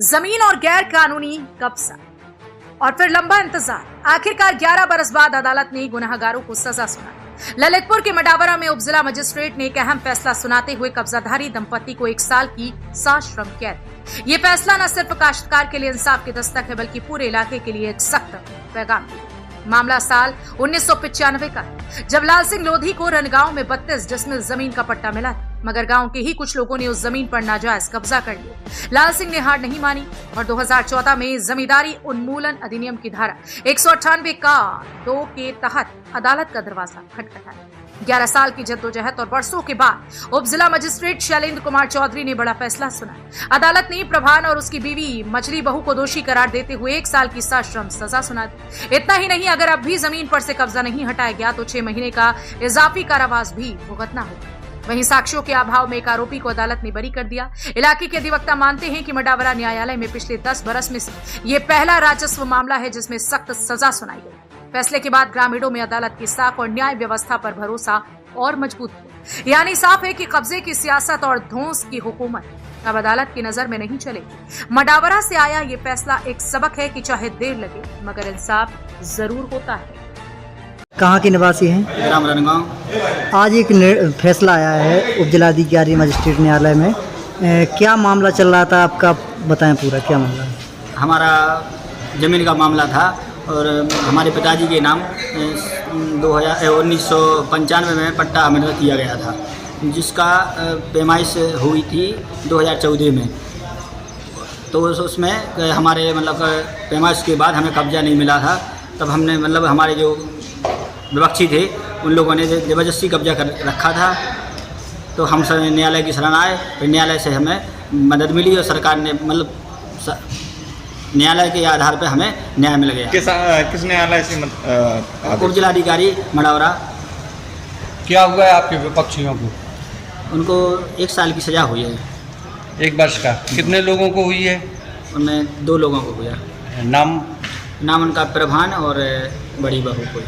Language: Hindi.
जमीन और गैर कानूनी कब्जा और फिर लंबा इंतजार। आखिरकार 11 बरस बाद अदालत ने गुनहगारों को सजा सुनाई। ललितपुर के मडावरा में उपजिला मजिस्ट्रेट ने एक अहम फैसला सुनाते हुए कब्जाधारी दंपति को 1 साल की साश्रम कैद। ये फैसला न सिर्फ काश्तकार के लिए इंसाफ की दस्तक है बल्कि पूरे इलाके के लिए एक सख्त पैगाम है। मामला साल 1995 का है, जब लाल सिंह लोधी को रनगांव में 32 डिसमिल जमीन का पट्टा मिला था, मगर गांव के ही कुछ लोगों ने उस जमीन पर नाजायज कब्जा कर लिया। लाल सिंह ने हार नहीं मानी और 2014 में जमींदारी उन्मूलन अधिनियम की धारा 198 का 2 के तहत अदालत का दरवाजा खटखटाया। 11 साल की जद्दोजहद और वर्षों के बाद उपजिला मजिस्ट्रेट शैलेंद्र कुमार चौधरी ने बड़ा फैसला सुनाया। अदालत ने प्रभान और उसकी बीवी मछली बहू को दोषी करार देते हुए 1 साल की सश्रम सजा सुना दी। इतना ही नहीं, अगर अब भी जमीन पर से कब्जा नहीं हटाया गया तो 6 महीने का इजाफी कारावास भी भुगतना होगा। वहीं साक्ष्यों के अभाव में एक आरोपी को अदालत ने बरी कर दिया। इलाके के अधिवक्ता मानते हैं कि मडावरा न्यायालय में पिछले 10 बरस में से ये पहला राजस्व मामला है जिसमें सख्त सजा सुनाई गई। फैसले के बाद ग्रामीणों में अदालत की साख और न्याय व्यवस्था पर भरोसा और मजबूत हुआ। यानी साफ है कि कब्जे की सियासत और धौंस की हुकूमत अब अदालत की नजर में नहीं चलेगी। मडावरा से आया ये फैसला एक सबक है कि चाहे देर लगे मगर इंसाफ जरूर होता है। कहाँ के निवासी हैं? ग्राम रनगांव। आज एक फैसला आया है उपजिलाधिकारी मजिस्ट्रेट न्यायालय में। क्या मामला चल रहा था आपका, बताएं पूरा क्या मामला है? हमारा ज़मीन का मामला था और हमारे पिताजी के नाम 1995 में पट्टा अमल किया गया था, जिसका पैमाइश हुई थी 2014 में। तो उसमें हमारे पैमाइश के बाद हमें कब्जा नहीं मिला था। तब हमने हमारे जो विपक्षी थे उन लोगों ने ज़बरदस्ती कब्जा कर रखा था। तो हम सब न्यायालय की शरण आए, फिर न्यायालय से हमें मदद मिली और सरकार ने न्यायालय के आधार पर हमें न्याय मिल गया। किस न्यायालय से? उपजिलाधिकारी मडावरा। क्या हुआ है आपके विपक्षियों को? उनको 1 साल की सज़ा हुई है। 1 वर्ष का? कितने लोगों को हुई है? उनमें 2 लोगों को हुआ। नाम उनका प्रभान और बड़ी बहू को।